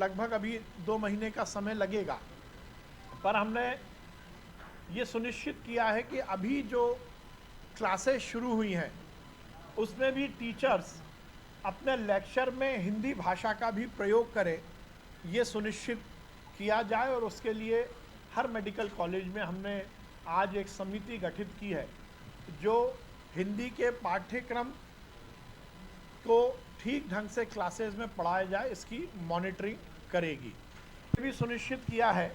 लगभग अभी 2 महीने का समय लगेगा, पर हमने ये सुनिश्चित किया है कि अभी जो क्लासेस शुरू हुई हैं उसमें भी टीचर्स अपने लेक्चर में हिंदी भाषा का भी प्रयोग करें, ये सुनिश्चित किया जाए। और उसके लिए हर मेडिकल कॉलेज में हमने आज एक समिति गठित की है जो हिंदी के पाठ्यक्रम को ठीक ढंग से क्लासेस में पढ़ाया जाए, इसकी मॉनिटरिंग करेगी। ये भी सुनिश्चित किया है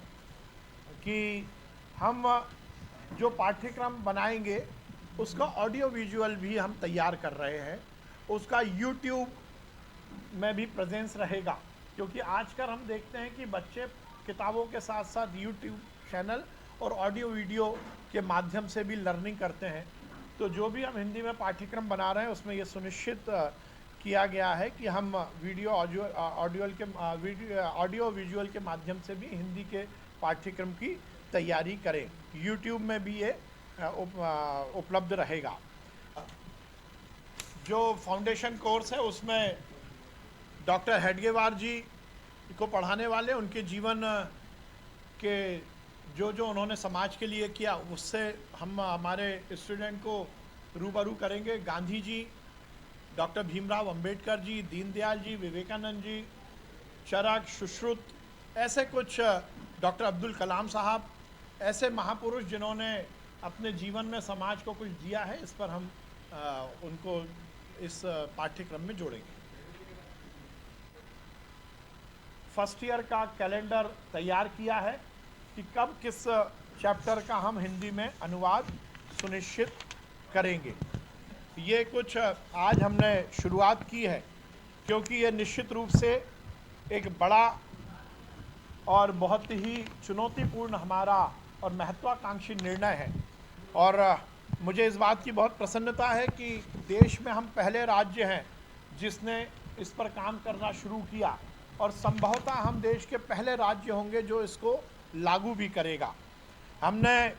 कि हम जो पाठ्यक्रम बनाएंगे उसका ऑडियो विजुअल भी हम तैयार कर रहे हैं, उसका यूट्यूब में भी प्रेजेंस रहेगा, क्योंकि आजकल हम देखते हैं कि बच्चे किताबों के साथ साथ यूट्यूब चैनल और ऑडियो वीडियो के माध्यम से भी लर्निंग करते हैं। तो जो भी हम हिंदी में पाठ्यक्रम बना रहे हैं उसमें ये सुनिश्चित किया गया है कि हम ऑडियो विजुअल के माध्यम से भी हिंदी के पाठ्यक्रम की तैयारी करें। यूट्यूब में भी ये उपलब्ध रहेगा। जो फाउंडेशन कोर्स है उसमें डॉक्टर हेडगेवार जी को पढ़ाने वाले, उनके जीवन के जो उन्होंने समाज के लिए किया उससे हम हमारे स्टूडेंट को रूबरू करेंगे। गांधी जी, डॉक्टर भीमराव अंबेडकर जी, दीनदयाल जी, विवेकानंद जी, चरक, सुश्रुत, ऐसे कुछ, डॉक्टर अब्दुल कलाम साहब, ऐसे महापुरुष जिन्होंने अपने जीवन में समाज को कुछ दिया है, इस पर हम उनको इस पाठ्यक्रम में जोड़ेंगे। फर्स्ट ईयर का कैलेंडर तैयार किया है कि कब किस चैप्टर का हम हिंदी में अनुवाद सुनिश्चित करेंगे। ये कुछ आज हमने शुरुआत की है, क्योंकि ये निश्चित रूप से एक बड़ा और बहुत ही चुनौतीपूर्ण हमारा और महत्वाकांक्षी निर्णय है। और मुझे इस बात की बहुत प्रसन्नता है कि देश में हम पहले राज्य हैं जिसने इस पर काम करना शुरू किया, और संभवतः हम देश के पहले राज्य होंगे जो इसको लागू भी करेगा। हमने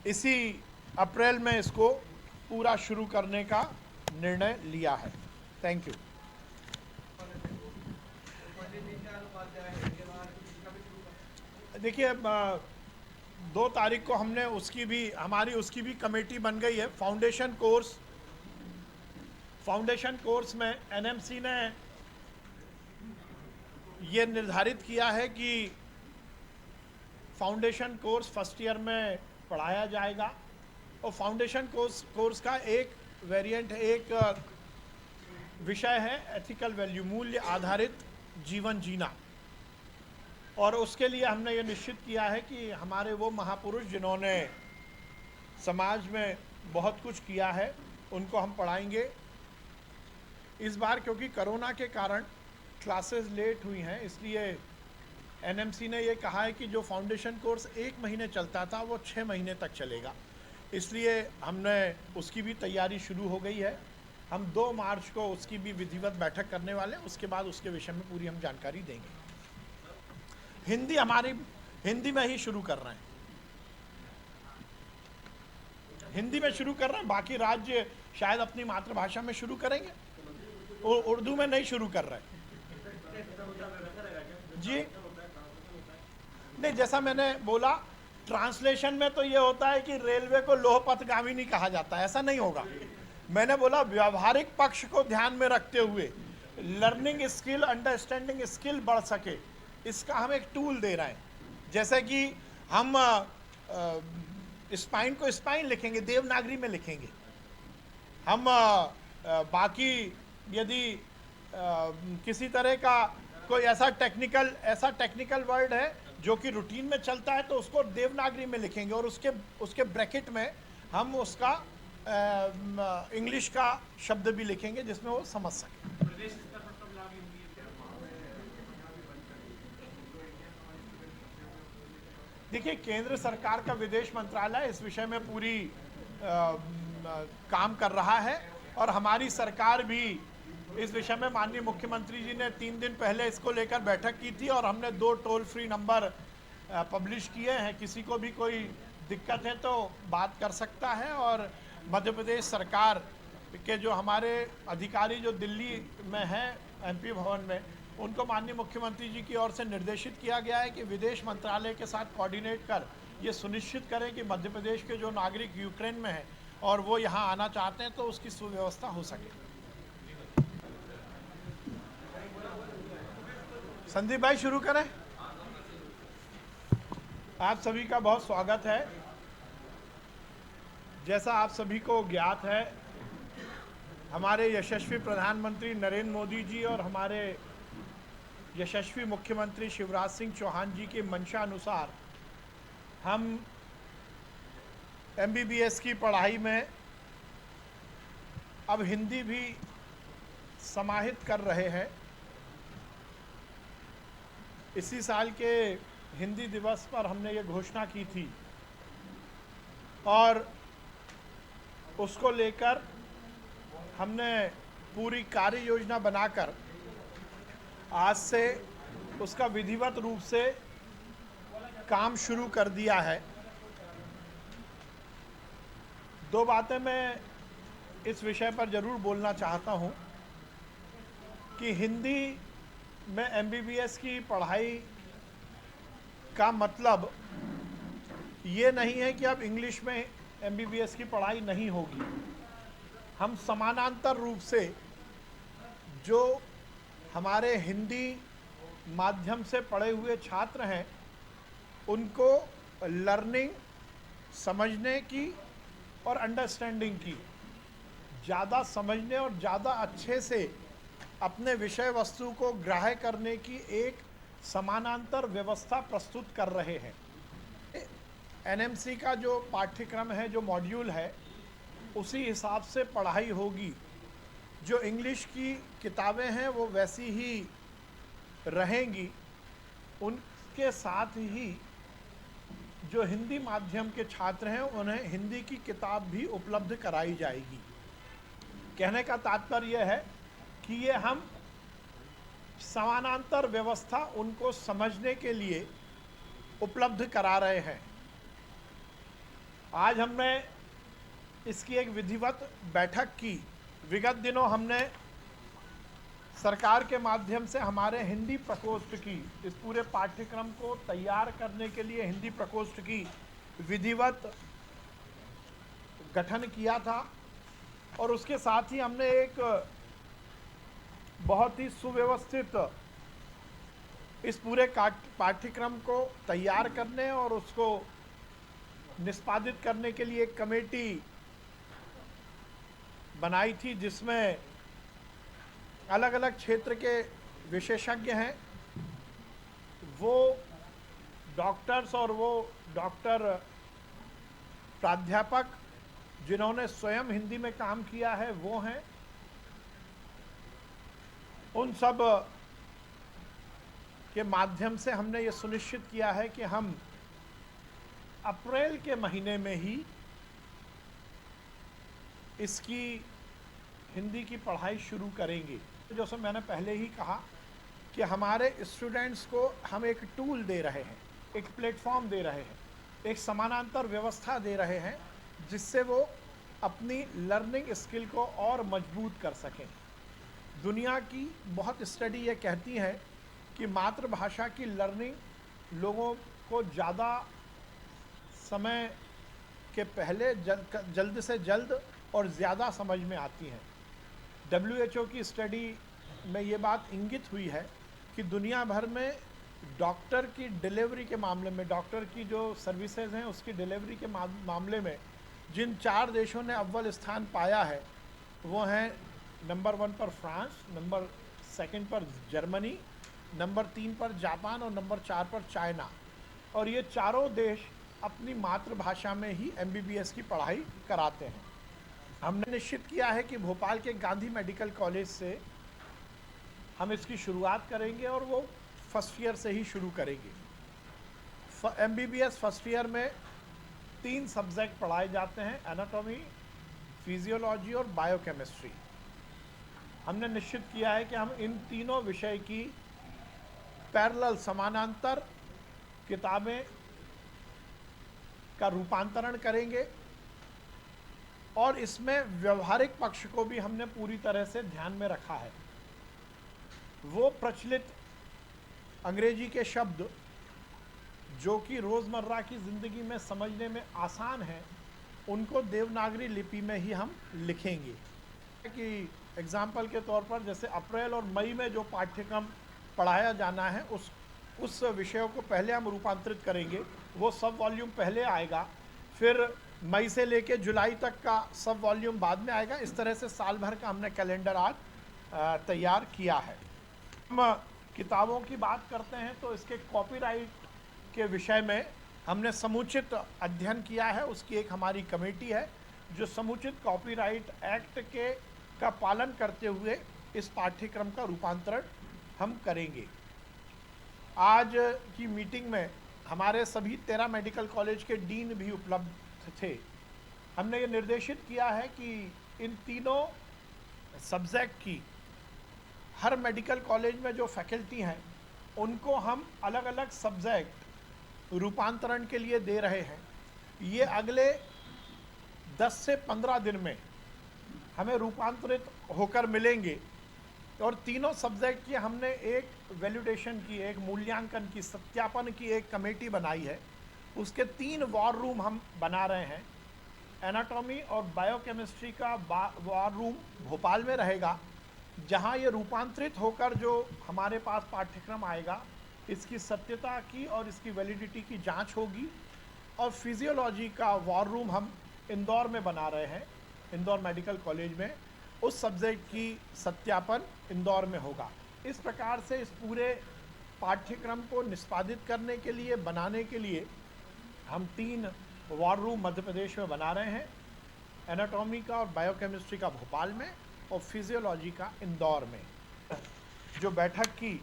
इसी अप्रैल में इसको पूरा शुरू करने का निर्णय लिया है। Thank you. देखिए, 2 तारीख को हमने हमारी उसकी भी कमेटी बन गई है। फाउंडेशन कोर्स में एनएमसी ने ये निर्धारित किया है कि फाउंडेशन कोर्स फर्स्ट ईयर में पढ़ाया जाएगा, और फाउंडेशन कोर्स का एक वेरिएंट, एक विषय है एथिकल वैल्यू, मूल्य आधारित जीवन जीना। और उसके लिए हमने ये निश्चित किया है कि हमारे वो महापुरुष जिन्होंने समाज में बहुत कुछ किया है उनको हम पढ़ाएंगे। इस बार क्योंकि कोरोना के कारण क्लासेस लेट हुई हैं, इसलिए एनएमसी ने ये कहा है कि जो फाउंडेशन कोर्स 1 महीने चलता था वो 6 महीने तक चलेगा। इसलिए हमने उसकी भी तैयारी शुरू हो गई है। हम 2 मार्च को उसकी भी विधिवत बैठक करने वाले हैं, उसके बाद उसके विषय में पूरी हम जानकारी देंगे। हिंदी में ही शुरू कर रहे हैं, हिंदी में शुरू कर रहे हैं। बाकी राज्य शायद अपनी मातृभाषा में शुरू करेंगे, उर्दू में नहीं शुरू कर रहे जी। नहीं, जैसा मैंने बोला, ट्रांसलेशन में तो ये होता है कि रेलवे को लोह पथगामिनी कहा जाता है, ऐसा नहीं होगा। मैंने बोला व्यावहारिक पक्ष को ध्यान में रखते हुए लर्निंग स्किल, अंडरस्टैंडिंग स्किल बढ़ सके, इसका हम एक टूल दे रहे हैं। जैसे कि हम स्पाइन को स्पाइन लिखेंगे, देवनागरी में लिखेंगे। हम बाकी यदि किसी तरह का कोई ऐसा टेक्निकल वर्ड है जो कि रूटीन में चलता है तो उसको देवनागरी में लिखेंगे, और उसके ब्रैकेट में हम उसका इंग्लिश का शब्द भी लिखेंगे जिसमें वो समझ सके। देखिए, केंद्र सरकार का विदेश मंत्रालय इस विषय में पूरी काम कर रहा है, और हमारी सरकार भी इस विषय में माननीय मुख्यमंत्री जी ने 3 दिन पहले इसको लेकर बैठक की थी, और हमने 2 टोल फ्री नंबर पब्लिश किए हैं। किसी को भी कोई दिक्कत है तो बात कर सकता है। और मध्य प्रदेश सरकार के जो हमारे अधिकारी जो दिल्ली में हैं एमपी भवन में, उनको माननीय मुख्यमंत्री जी की ओर से निर्देशित किया गया है कि विदेश मंत्रालय के साथ कोऑर्डिनेट कर ये सुनिश्चित करें कि मध्य प्रदेश के जो नागरिक यूक्रेन में हैं और वो यहाँ आना चाहते हैं तो उसकी सुव्यवस्था हो सके। संदीप भाई शुरू करें। आप सभी का बहुत स्वागत है। जैसा आप सभी को ज्ञात है, हमारे यशस्वी प्रधानमंत्री नरेंद्र मोदी जी और हमारे यशस्वी मुख्यमंत्री शिवराज सिंह चौहान जी के मंशा अनुसार हम MBBS की पढ़ाई में अब हिंदी भी समाहित कर रहे हैं। इसी साल के हिंदी दिवस पर हमने ये घोषणा की थी और उसको लेकर हमने पूरी कार्य योजना बनाकर आज से उसका विधिवत रूप से काम शुरू कर दिया है। दो बातें मैं इस विषय पर ज़रूर बोलना चाहता हूँ कि हिंदी में MBBS की पढ़ाई का मतलब ये नहीं है कि अब इंग्लिश में MBBS की पढ़ाई नहीं होगी। हम समानांतर रूप से जो हमारे हिंदी माध्यम से पढ़े हुए छात्र हैं उनको लर्निंग, समझने की और अंडरस्टैंडिंग की, ज़्यादा समझने और ज़्यादा अच्छे से अपने विषय वस्तु को ग्राह्य करने की एक समानांतर व्यवस्था प्रस्तुत कर रहे हैं। NMC का जो पाठ्यक्रम है, जो मॉड्यूल है, उसी हिसाब से पढ़ाई होगी। जो इंग्लिश की किताबें हैं वो वैसी ही रहेंगी, उनके साथ ही जो हिंदी माध्यम के छात्र हैं उन्हें हिंदी की किताब भी उपलब्ध कराई जाएगी। कहने का तात्पर्य यह है कि ये हम समानांतर व्यवस्था उनको समझने के लिए उपलब्ध करा रहे हैं। आज हमने इसकी एक विधिवत बैठक की। विगत दिनों हमने सरकार के माध्यम से हमारे हिंदी प्रकोष्ठ की, इस पूरे पाठ्यक्रम को तैयार करने के लिए हिंदी प्रकोष्ठ की विधिवत गठन किया था और उसके साथ ही हमने एक बहुत ही सुव्यवस्थित इस पूरे पाठ्यक्रम को तैयार करने और उसको निष्पादित करने के लिए एक कमेटी बनाई थी जिसमें अलग अलग क्षेत्र के विशेषज्ञ हैं। वो डॉक्टर्स और वो डॉक्टर प्राध्यापक जिन्होंने स्वयं हिंदी में काम किया है वो हैं। उन सब के माध्यम से हमने ये सुनिश्चित किया है कि हम अप्रैल के महीने में ही इसकी हिंदी की पढ़ाई शुरू करेंगे। जैसे मैंने पहले ही कहा कि हमारे स्टूडेंट्स को हम एक टूल दे रहे हैं, एक प्लेटफॉर्म दे रहे हैं, एक समानांतर व्यवस्था दे रहे हैं जिससे वो अपनी लर्निंग स्किल को और मजबूत कर सकें। दुनिया की बहुत स्टडी ये कहती है कि मातृभाषा की लर्निंग लोगों को ज़्यादा समय के पहले जल्द से जल्द और ज़्यादा समझ में आती हैं। WHO की स्टडी में ये बात इंगित हुई है कि दुनिया भर में डॉक्टर की डिलीवरी के मामले में, डॉक्टर की जो सर्विसेज हैं उसकी डिलीवरी के मामले में जिन 4 देशों ने अव्वल स्थान पाया है वो हैं नंबर 1 पर फ्रांस, नंबर 2 पर जर्मनी, नंबर 3 पर जापान और नंबर 4 पर चाइना। और ये चारों देश अपनी मातृभाषा में ही MBBS की पढ़ाई कराते हैं। हमने निश्चित किया है कि भोपाल के गांधी मेडिकल कॉलेज से हम इसकी शुरुआत करेंगे और वो फर्स्ट ईयर से ही शुरू करेंगे। MBBS फर्स्ट ईयर में 3 सब्जेक्ट पढ़ाए जाते हैं, एनाटॉमी, फिजियोलॉजी और बायोकेमिस्ट्री। हमने निश्चित किया है कि हम इन तीनों विषय की पैरेलल समानांतर किताबें का रूपांतरण करेंगे और इसमें व्यवहारिक पक्ष को भी हमने पूरी तरह से ध्यान में रखा है। वो प्रचलित अंग्रेजी के शब्द जो कि रोज़मर्रा की ज़िंदगी में समझने में आसान है, उनको देवनागरी लिपि में ही हम लिखेंगे। कि एग्जाम्पल के तौर पर जैसे अप्रैल और मई में जो पाठ्यक्रम पढ़ाया जाना है उस विषयों को पहले हम रूपांतरित करेंगे, वो सब वॉल्यूम पहले आएगा, फिर मई से लेके जुलाई तक का सब वॉल्यूम बाद में आएगा। इस तरह से साल भर का हमने कैलेंडर आज तैयार किया है। हम किताबों की बात करते हैं तो इसके कॉपीराइट के विषय में हमने समुचित अध्ययन किया है। उसकी एक हमारी कमेटी है जो समुचित कॉपीराइट एक्ट का पालन करते हुए इस पाठ्यक्रम का रूपांतरण हम करेंगे। आज की मीटिंग में हमारे सभी 13 मेडिकल कॉलेज के डीन भी उपलब्ध थे। हमने ये निर्देशित किया है कि इन तीनों सब्जेक्ट की हर मेडिकल कॉलेज में जो फैकल्टी हैं उनको हम अलग अलग सब्जेक्ट रूपांतरण के लिए दे रहे हैं। ये अगले 10 से 15 दिन में हमें रूपांतरित होकर मिलेंगे और तीनों सब्जेक्ट की हमने एक वैलिडेशन की, एक मूल्यांकन की, सत्यापन की एक कमेटी बनाई है। उसके 3 वॉर रूम हम बना रहे हैं। एनाटॉमी और बायोकेमिस्ट्री का वॉर रूम भोपाल में रहेगा, जहां ये रूपांतरित होकर जो हमारे पास पाठ्यक्रम आएगा इसकी सत्यता की और इसकी वैलिडिटी की जांच होगी। और फिजियोलॉजी का वॉर रूम हम इंदौर में बना रहे हैं, इंदौर मेडिकल कॉलेज में। उस सब्जेक्ट की सत्यापन इंदौर में होगा। इस प्रकार से इस पूरे पाठ्यक्रम को निष्पादित करने के लिए, बनाने के लिए हम 3 वॉर रूम मध्य प्रदेश में बना रहे हैं। एनाटॉमी का और बायोकेमिस्ट्री का भोपाल में और फिजियोलॉजी का इंदौर में। जो बैठक की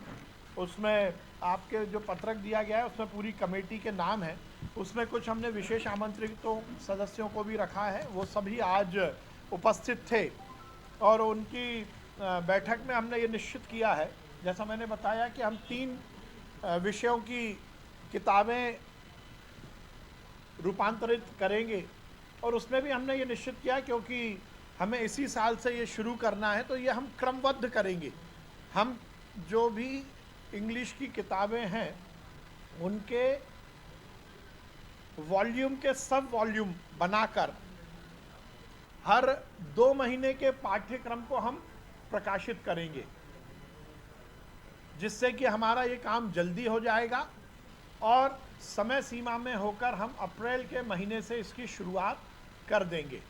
उसमें आपके जो पत्रक दिया गया है उसमें पूरी कमेटी के नाम हैं। उसमें कुछ हमने विशेष आमंत्रितों सदस्यों को भी रखा है, वो सभी आज उपस्थित थे। और उनकी बैठक में हमने ये निश्चित किया है, जैसा मैंने बताया, कि हम 3 विषयों की किताबें रूपांतरित करेंगे। और उसमें भी हमने ये निश्चित किया, क्योंकि हमें इसी साल से ये शुरू करना है, तो ये हम क्रमबद्ध करेंगे। हम जो भी इंग्लिश की किताबें हैं उनके वॉल्यूम के सब वॉल्यूम बनाकर हर 2 महीने के पाठ्यक्रम को हम प्रकाशित करेंगे, जिससे कि हमारा ये काम जल्दी हो जाएगा और समय सीमा में होकर हम अप्रैल के महीने से इसकी शुरुआत कर देंगे।